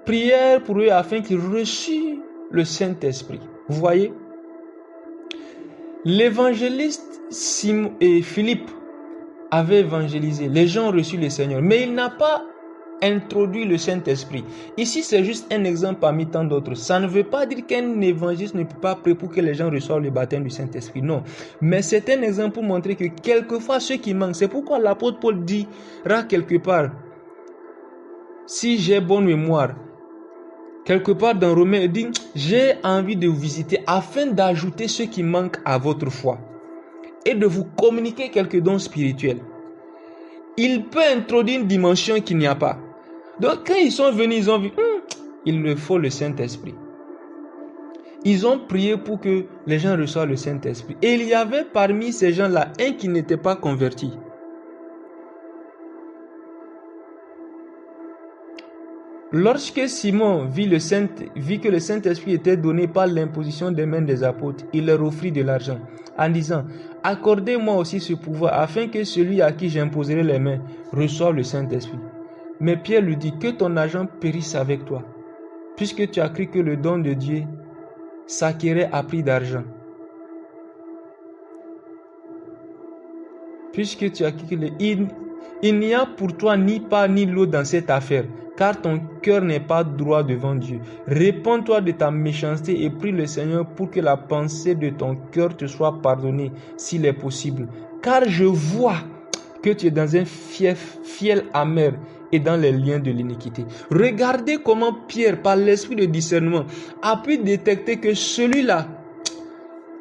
prièrent pour eux afin qu'ils reçussent le Saint-Esprit. Vous voyez? L'évangéliste Simon et Philippe avaient évangélisé. Les gens ont reçu le Seigneur. Mais il n'a pas introduit le Saint-Esprit. Ici, c'est juste un exemple parmi tant d'autres. Ça ne veut pas dire qu'un évangéliste ne peut pas prier pour que les gens reçoivent le baptême du Saint-Esprit. Non. Mais c'est un exemple pour montrer que quelquefois, ceux qui manquent, c'est pourquoi l'apôtre Paul dira quelque part, si j'ai bonne mémoire, quelque part dans Romains, il dit, j'ai envie de vous visiter afin d'ajouter ce qui manque à votre foi et de vous communiquer quelques dons spirituels. Il peut introduire une dimension qu'il n'y a pas. Donc quand ils sont venus, ils ont vu, il leur faut le Saint-Esprit. Ils ont prié pour que les gens reçoivent le Saint-Esprit. Et il y avait parmi ces gens-là un qui n'était pas converti. Lorsque Simon vit que le Saint-Esprit était donné par l'imposition des mains des apôtres, il leur offrit de l'argent, en disant, « Accordez-moi aussi ce pouvoir, afin que celui à qui j'imposerai les mains reçoive le Saint-Esprit. » Mais Pierre lui dit, « Que ton argent périsse avec toi, puisque tu as cru que le don de Dieu s'acquérait à prix d'argent. » Puisque tu as cru que il n'y a pour toi ni part ni lot dans cette affaire, car ton cœur n'est pas droit devant Dieu. Réponds-toi de ta méchanceté et prie le Seigneur pour que la pensée de ton cœur te soit pardonnée, s'il est possible. Car je vois que tu es dans un fiel amer et dans les liens de l'iniquité. Regardez comment Pierre, par l'esprit de discernement, a pu détecter que celui-là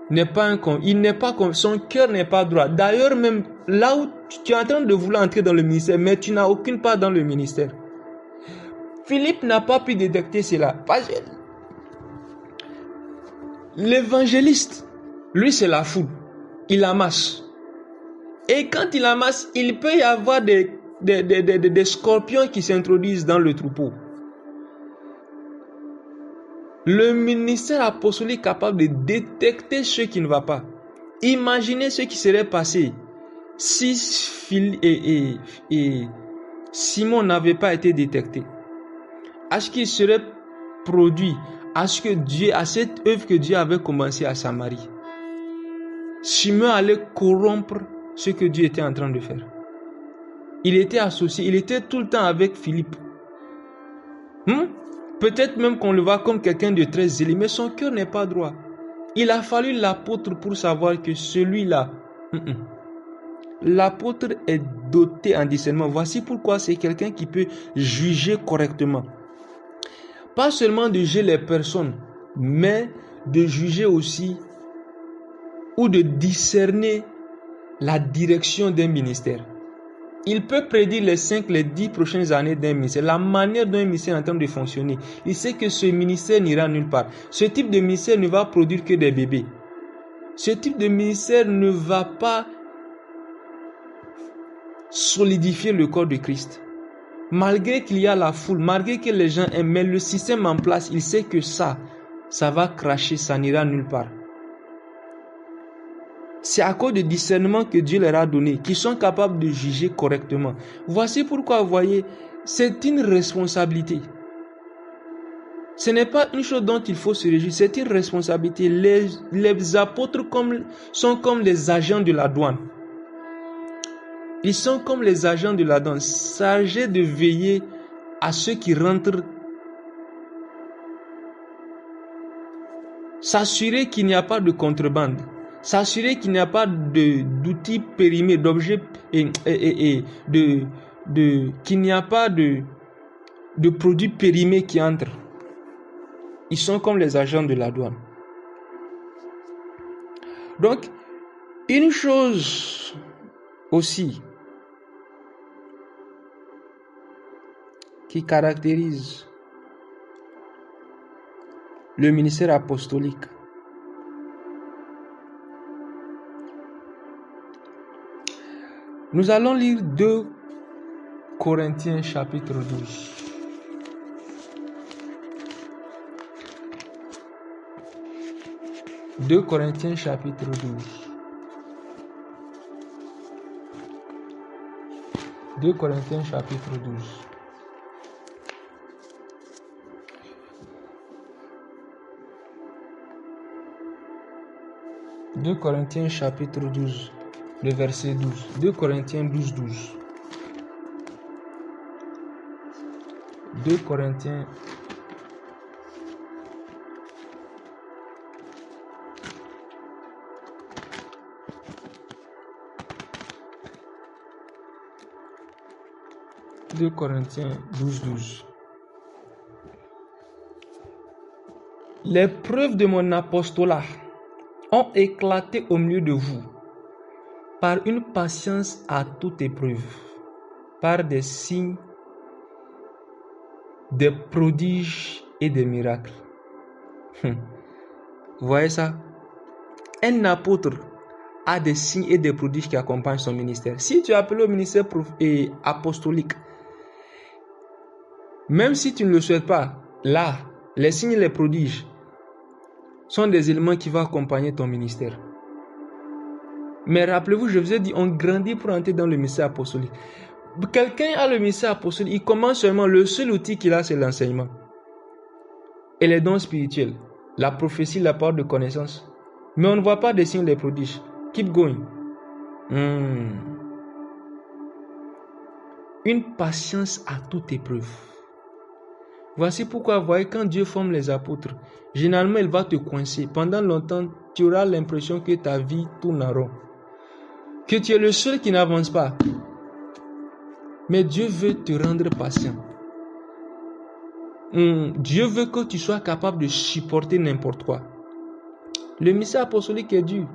n'est pas son cœur n'est pas droit. D'ailleurs, même là où tu es en train de vouloir entrer dans le ministère, mais tu n'as aucune part dans le ministère. Philippe n'a pas pu détecter cela. L'évangéliste, lui, c'est la foule. Il amasse. Et quand il amasse, il peut y avoir des scorpions qui s'introduisent dans le troupeau. Le ministère apostolique est capable de détecter ce qui ne va pas. Imaginez ce qui serait passé si Simon n'avait pas été détecté. À ce qu'il serait produit, à cette œuvre que Dieu avait commencé à Samarie. Simon allait corrompre ce que Dieu était en train de faire. Il était associé, il était tout le temps avec Philippe. Peut-être même qu'on le voit comme quelqu'un de très zélé, mais son cœur n'est pas droit. Il a fallu l'apôtre pour savoir que celui-là, l'apôtre est doté en discernement. Voici pourquoi c'est quelqu'un qui peut juger correctement. Pas seulement de juger les personnes, mais de juger aussi ou de discerner la direction d'un ministère. Il peut prédire les 5, les 10 prochaines années d'un ministère, la manière dont un ministère est en train de fonctionner. Il sait que ce ministère n'ira nulle part. Ce type de ministère ne va produire que des bébés. Ce type de ministère ne va pas solidifier le corps de Christ. Malgré qu'il y a la foule, malgré que les gens aiment, mais le système en place, il sait que ça va cracher, ça n'ira nulle part. C'est à cause du discernement que Dieu leur a donné, qu'ils sont capables de juger correctement. Voici pourquoi, vous voyez, c'est une responsabilité. Ce n'est pas une chose dont il faut se réjouir, c'est une responsabilité. Les apôtres sont comme les agents de la douane. Ils sont comme les agents de la douane, chargés de veiller à ceux qui rentrent, s'assurer qu'il n'y a pas de contrebande. S'assurer qu'il n'y a pas d'outils périmés, d'objets qu'il n'y a pas de produits périmés qui entrent. Ils sont comme les agents de la douane. Donc, une chose aussi qui caractérise le ministère apostolique, nous allons lire 2 Corinthiens chapitre 12. 2 Corinthiens chapitre 12. 2 Corinthiens chapitre 12. « 2 Corinthiens chapitre 12, le verset 12. 2 Corinthiens 12, 12. 2 Corinthiens 2 Corinthiens 12, 12. Les preuves de mon apostolat ont éclaté au milieu de vous par une patience à toute épreuve, par des signes, des prodiges et des miracles. Vous voyez ça? Un apôtre a des signes et des prodiges qui accompagnent son ministère. Si tu es appelé au ministère apostolique, même si tu ne le souhaites pas, là, les signes et les prodiges sont des éléments qui vont accompagner ton ministère. Mais rappelez-vous, je vous ai dit, on grandit pour entrer dans le ministère apostolique. Quelqu'un a le ministère apostolique, il commence seulement, le seul outil qu'il a, c'est l'enseignement. Et les dons spirituels, la prophétie, la parole de connaissance. Mais on ne voit pas des signes des prodiges. Keep going. Une patience à toute épreuve. Voici pourquoi, vous voyez, quand Dieu forme les apôtres, généralement, il va te coincer. Pendant longtemps, tu auras l'impression que ta vie tourne en rond. Que tu es le seul qui n'avance pas. Mais Dieu veut te rendre patient. Dieu veut que tu sois capable de supporter n'importe quoi. Le ministère apostolique est dur.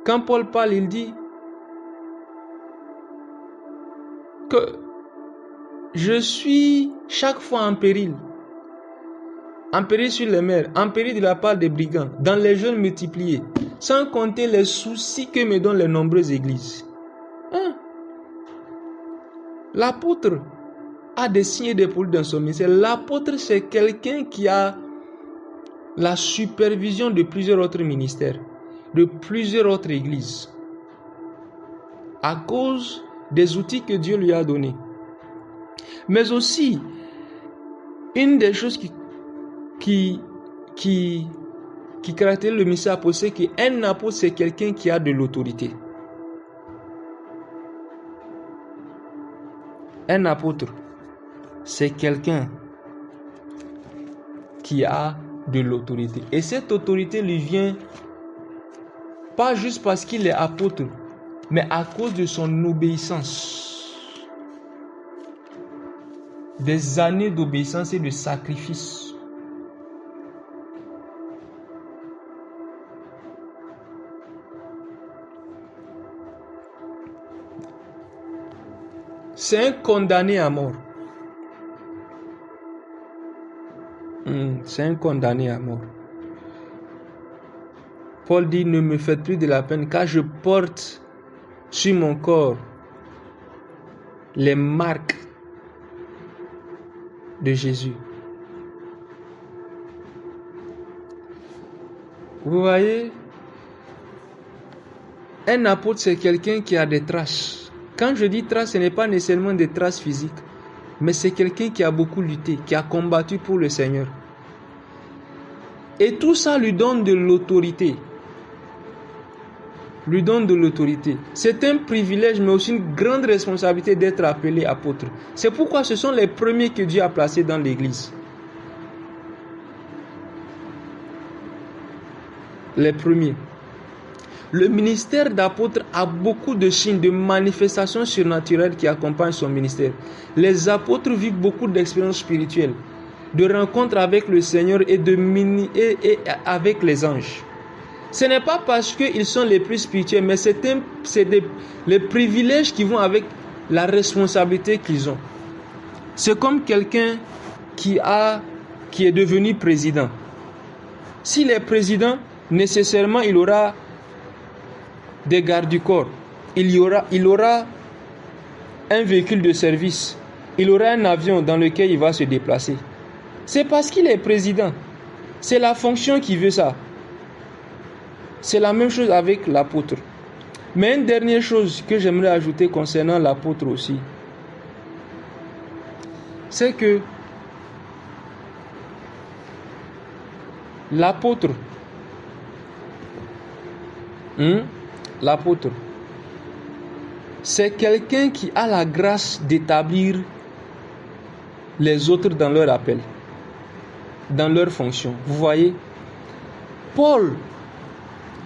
Quand Paul parle, il dit que je suis chaque fois en péril. En péril sur les mers, en péril de la part des brigands, dans les jeûnes multipliés, sans compter les soucis que me donnent les nombreuses églises. L'apôtre a des signes et des prodiges dans son ministère. L'apôtre, c'est quelqu'un qui a la supervision de plusieurs autres ministères, de plusieurs autres églises, à cause des outils que Dieu lui a donnés. Mais aussi, une des choses qui caractérise le ministère apostolique, c'est qu'un apôtre, c'est quelqu'un qui a de l'autorité. Un apôtre, c'est quelqu'un qui a de l'autorité. Et cette autorité lui vient pas juste parce qu'il est apôtre, mais à cause de son obéissance. Des années d'obéissance et de sacrifice. C'est un condamné à mort. C'est un condamné à mort. Paul dit, ne me faites plus de la peine, car je porte sur mon corps les marques de Jésus. Vous voyez, un apôtre, c'est quelqu'un qui a des traces. Quand je dis traces, ce n'est pas nécessairement des traces physiques, mais c'est quelqu'un qui a beaucoup lutté, qui a combattu pour le Seigneur. Et tout ça lui donne de l'autorité. Lui donne de l'autorité. C'est un privilège, mais aussi une grande responsabilité d'être appelé apôtre. C'est pourquoi ce sont les premiers que Dieu a placés dans l'Église. Les premiers. Le ministère d'apôtre a beaucoup de signes, de manifestations surnaturelles qui accompagnent son ministère. Les apôtres vivent beaucoup d'expériences spirituelles, de rencontres avec le Seigneur et avec les anges. Ce n'est pas parce qu'ils sont les plus spirituels, mais c'est les privilèges qui vont avec la responsabilité qu'ils ont. C'est comme quelqu'un qui est devenu président. S'il est président, nécessairement il aura des gardes du corps. Il aura un véhicule de service. Il aura un avion dans lequel il va se déplacer. C'est parce qu'il est président. C'est la fonction qui veut ça. C'est la même chose avec l'apôtre. Mais une dernière chose que j'aimerais ajouter concernant l'apôtre aussi, c'est que l'apôtre, c'est quelqu'un qui a la grâce d'établir les autres dans leur appel, dans leur fonction. Vous voyez, Paul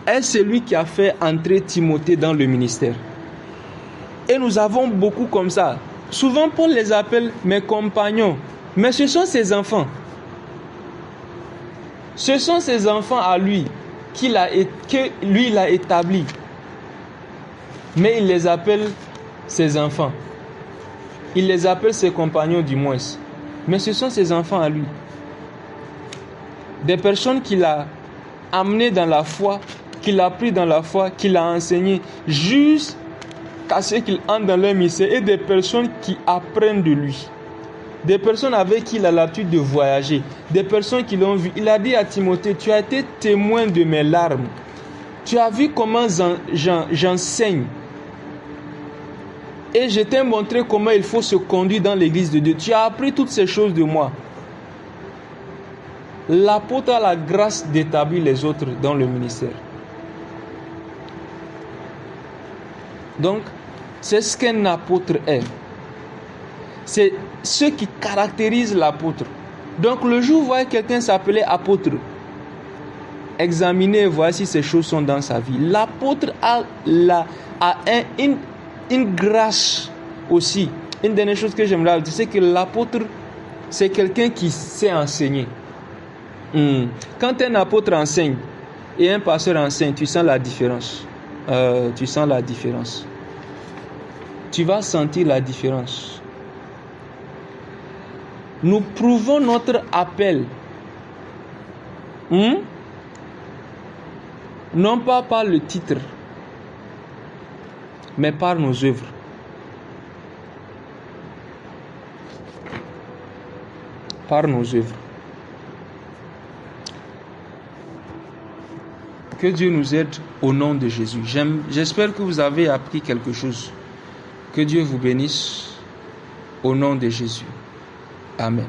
est celui qui a fait entrer Timothée dans le ministère. Et nous avons beaucoup comme ça. Souvent, Paul les appelle mes compagnons, mais ce sont ses enfants. Ce sont ses enfants à lui que lui il a établi. Mais il les appelle ses enfants. Il les appelle ses compagnons du moins. Mais ce sont ses enfants à lui. Des personnes qu'il a amenées dans la foi, qu'il a pris dans la foi, qu'il a enseigné, jusqu'à ce qu'il entre dans leur ministère, et des personnes qui apprennent de lui. Des personnes avec qui il a l'habitude de voyager, des personnes qui l'ont vu. Il a dit à Timothée, tu as été témoin de mes larmes. Tu as vu comment j'enseigne. Et je t'ai montré comment il faut se conduire dans l'église de Dieu. Tu as appris toutes ces choses de moi. L'apôtre a la grâce d'établir les autres dans le ministère. Donc, c'est ce qu'un apôtre est. C'est ce qui caractérise l'apôtre. Donc, le jour où vous voyez quelqu'un s'appeler apôtre, examinez et voyez si ces choses sont dans sa vie. L'apôtre a une grâce aussi. Une dernière chose que j'aimerais dire, c'est que l'apôtre, c'est quelqu'un qui sait enseigner. Quand un apôtre enseigne et un pasteur enseigne, tu sens la différence. Tu sens la différence. Tu vas sentir la différence. Nous prouvons notre appel. Non pas par le titre, mais par nos œuvres. Par nos œuvres. Que Dieu nous aide au nom de Jésus. J'espère que vous avez appris quelque chose. Que Dieu vous bénisse au nom de Jésus. Amen.